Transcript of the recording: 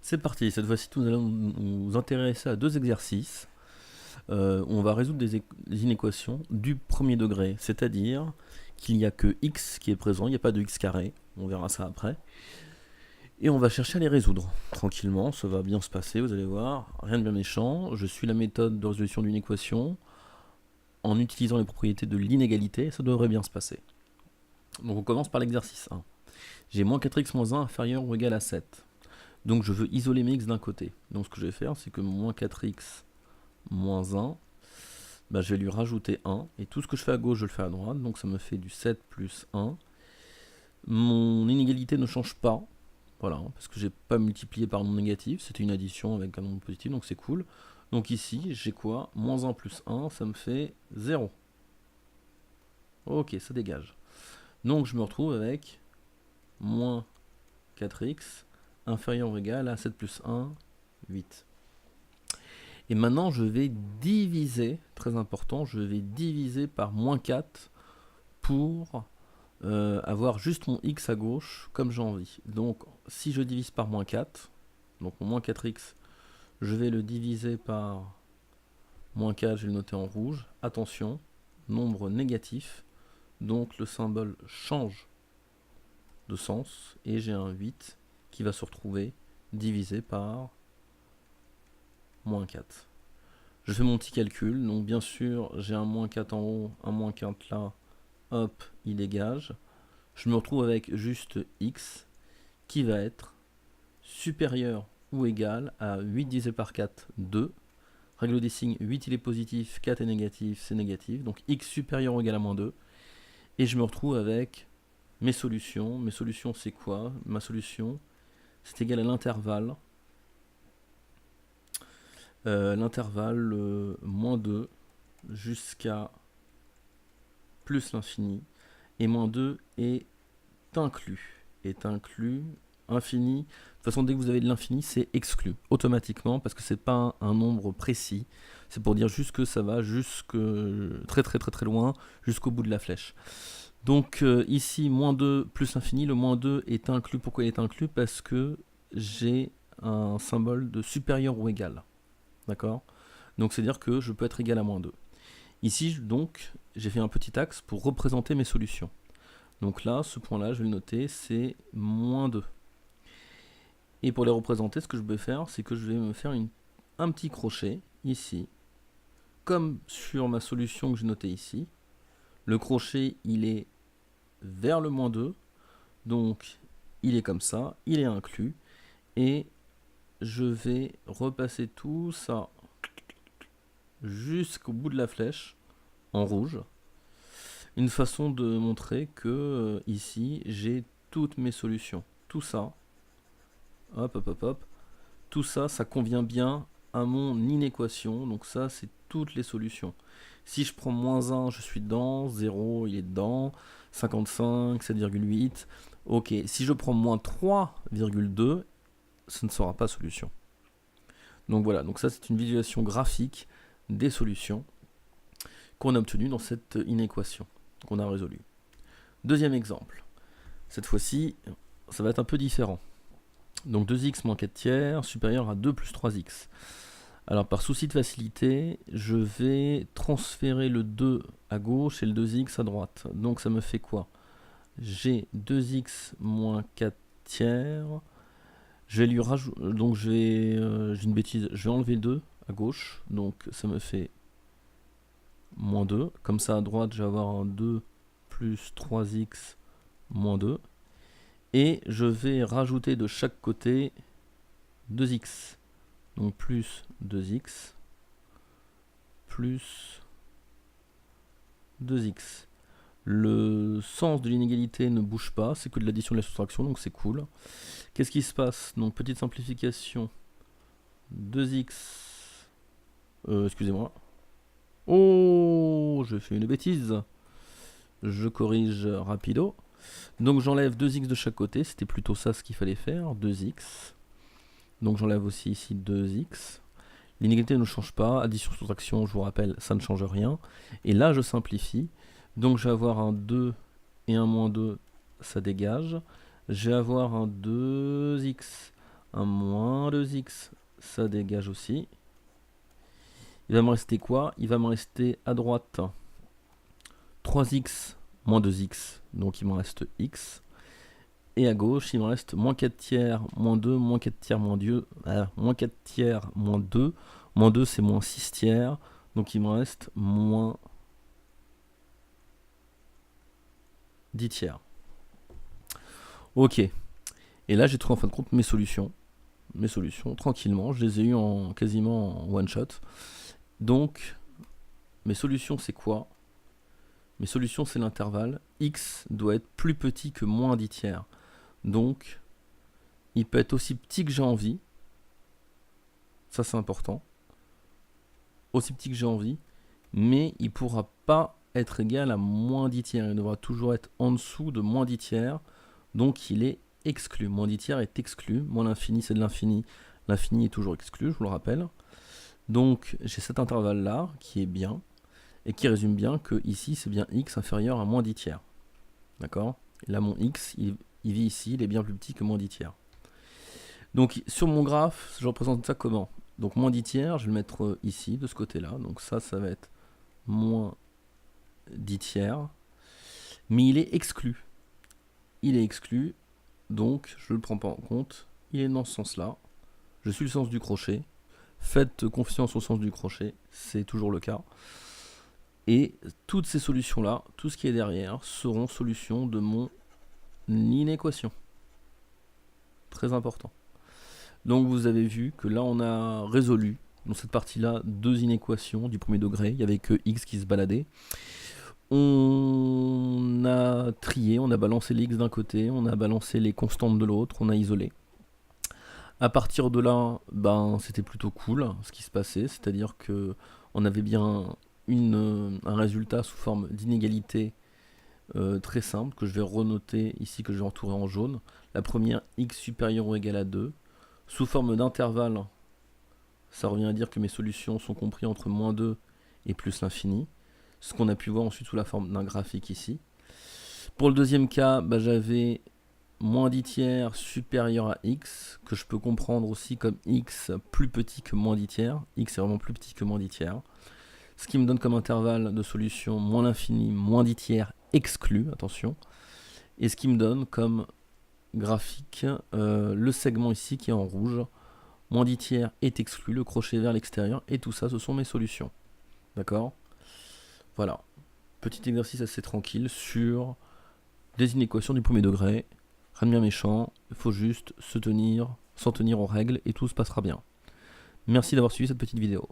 C'est parti, cette fois-ci nous allons nous intéresser à deux exercices. On va résoudre des inéquations du premier degré, c'est-à-dire qu'il n'y a que x qui est présent, il n'y a pas de x carré, on verra ça après. Et on va chercher à les résoudre tranquillement, ça va bien se passer, vous allez voir, rien de bien méchant. Je suis la méthode de résolution d'une équation en utilisant les propriétés de l'inégalité, ça devrait bien se passer. Donc on commence par l'exercice 1. J'ai moins 4x moins 1 inférieur ou égal à 7. Donc je veux isoler mes x d'un côté. Donc ce que je vais faire, c'est que moins 4x moins 1, bah, je vais lui rajouter 1. Et tout ce que je fais à gauche, je le fais à droite. Donc ça me fait du 7 plus 1. Mon inégalité ne change pas. Voilà, parce que j'ai pas multiplié par un nombre négatif. C'était une addition avec un nombre positif, donc c'est cool. Donc ici, j'ai quoi? Moins 1 plus 1, ça me fait 0. Ok, ça dégage. Donc je me retrouve avec moins 4x inférieur ou égal à 7 plus 1, 8. Et maintenant, je vais diviser, très important, je vais diviser par moins 4 pour avoir juste mon x à gauche comme j'ai envie. Donc, si je divise par moins 4, donc mon moins 4x, je vais le diviser par moins 4, je vais le noter en rouge. Attention, nombre négatif, donc le symbole change de sens, et j'ai un 8 qui va se retrouver divisé par moins 4. Je fais mon petit calcul, donc bien sûr j'ai un moins 4 en haut, un moins 4 là, hop, il dégage. Je me retrouve avec juste x qui va être supérieur ou égal à 8 divisé par 4, 2. Règle des signes, 8 il est positif, 4 est négatif, c'est négatif. Donc x supérieur ou égal à moins 2. Et je me retrouve avec mes solutions. Mes solutions c'est quoi? Ma solution c'est égal à l'intervalle. Moins 2 jusqu'à plus l'infini. Et moins 2 est inclus. Infini. De toute façon, dès que vous avez de l'infini, c'est exclu automatiquement parce que c'est pas un nombre précis. C'est pour dire juste que ça va jusque très très très très loin, jusqu'au bout de la flèche. Donc ici, moins 2 plus infini, le moins 2 est inclus. Pourquoi il est inclus? Parce que j'ai un symbole de supérieur ou égal. D'accord? Donc c'est dire que je peux être égal à moins 2. Ici, donc, j'ai fait un petit axe pour représenter mes solutions. Donc là, ce point-là, je vais le noter, c'est moins 2. Et pour les représenter, ce que je vais faire, c'est que je vais me faire un petit crochet ici, comme sur ma solution que j'ai notée ici. Le crochet, il est vers le moins 2, donc il est comme ça, il est inclus. Et je vais repasser tout ça jusqu'au bout de la flèche, en rouge. Une façon de montrer que ici, j'ai toutes mes solutions. Tout ça, hop, hop, hop, hop. Tout ça, ça convient bien à mon inéquation. Donc ça, c'est toutes les solutions. Si je prends moins 1, je suis dedans. 0, il est dedans. 55, 7,8. Ok, si je prends moins 3,2, ce ne sera pas solution. Donc voilà, donc ça c'est une visualisation graphique des solutions qu'on a obtenues dans cette inéquation qu'on a résolue. Deuxième exemple. Cette fois-ci, ça va être un peu différent. Donc 2x moins 4 tiers supérieur à 2 plus 3x. Alors par souci de facilité, je vais transférer le 2 à gauche et le 2x à droite. Donc ça me fait quoi? J'ai 2x moins 4 tiers. Je vais lui rajouter. Donc j'ai une bêtise. Je vais enlever le 2 à gauche. Donc ça me fait moins 2. Comme ça à droite, je vais avoir un 2 plus 3x moins 2. Et je vais rajouter de chaque côté 2x. Donc plus 2x plus 2x. Le sens de l'inégalité ne bouge pas, c'est que de l'addition et de la soustraction, donc c'est cool. Qu'est-ce qui se passe? Donc petite simplification. 2x... excusez-moi. Oh, je fais une bêtise. Je corrige rapido. Donc j'enlève 2x de chaque côté, c'était plutôt ça ce qu'il fallait faire, 2x. Donc j'enlève aussi ici 2x. L'inégalité ne change pas, addition, soustraction, je vous rappelle, ça ne change rien. Et là je simplifie, donc je vais avoir un 2 et un moins 2, ça dégage. Je vais avoir un 2x un moins 2x, ça dégage aussi. Il va me rester quoi? Il va me rester à droite 3x moins 2x, donc il me reste x. Et à gauche, il me reste moins 4 tiers, moins 2, moins 4 tiers, moins 4 tiers, moins 2. Moins 2, c'est moins 6 tiers. Donc il me reste moins 10 tiers. Ok. Et là, j'ai trouvé en fin de compte mes solutions. Mes solutions, tranquillement. Je les ai eues quasiment en one shot. Donc, mes solutions, c'est quoi? Mes solutions, c'est l'intervalle. X doit être plus petit que moins 10 tiers. Donc, il peut être aussi petit que j'ai envie. Ça, c'est important. Aussi petit que j'ai envie. Mais il ne pourra pas être égal à moins 10 tiers. Il devra toujours être en dessous de moins 10 tiers. Donc, il est exclu. Moins 10 tiers est exclu. Moins l'infini, c'est de l'infini. L'infini est toujours exclu, je vous le rappelle. Donc, j'ai cet intervalle-là qui est bien. Et qui résume bien que ici, c'est bien x inférieur à moins 10 tiers. D'accord? Et là, mon x, il vit ici, il est bien plus petit que moins 10 tiers. Donc, sur mon graphe, je représente ça comment? Donc, moins 10 tiers, je vais le mettre ici, de ce côté-là. Donc, ça va être moins 10 tiers. Mais il est exclu. Il est exclu, donc je ne le prends pas en compte. Il est dans ce sens-là. Je suis le sens du crochet. Faites confiance au sens du crochet, c'est toujours le cas. Et toutes ces solutions-là, tout ce qui est derrière, seront solutions de mon inéquation. Très important. Donc vous avez vu que là on a résolu, dans cette partie-là, 2 inéquations du premier degré. Il n'y avait que x qui se baladait. On a trié, on a balancé les x d'un côté, on a balancé les constantes de l'autre, on a isolé. À partir de là, c'était plutôt cool ce qui se passait, c'est-à-dire que on avait bien un résultat sous forme d'inégalité très simple que je vais renoter ici, que je vais entourer en jaune. La première, x supérieur ou égal à 2, sous forme d'intervalle. Ça revient à dire que mes solutions sont comprises entre moins 2 et plus l'infini. Ce qu'on a pu voir ensuite sous la forme d'un graphique ici. Pour le deuxième cas, j'avais moins 10 tiers supérieur à x, que je peux comprendre aussi comme x plus petit que moins 10 tiers. X est vraiment plus petit que moins 10 tiers. Ce qui me donne comme intervalle de solution moins l'infini, moins 10 tiers exclu, attention. Et ce qui me donne comme graphique le segment ici qui est en rouge. Moins 10 tiers est exclu, le crochet vers l'extérieur, et tout ça, ce sont mes solutions. D'accord? Voilà. Petit exercice assez tranquille sur des inéquations du premier degré. Rien de bien méchant, il faut juste s'en tenir aux règles et tout se passera bien. Merci d'avoir suivi cette petite vidéo.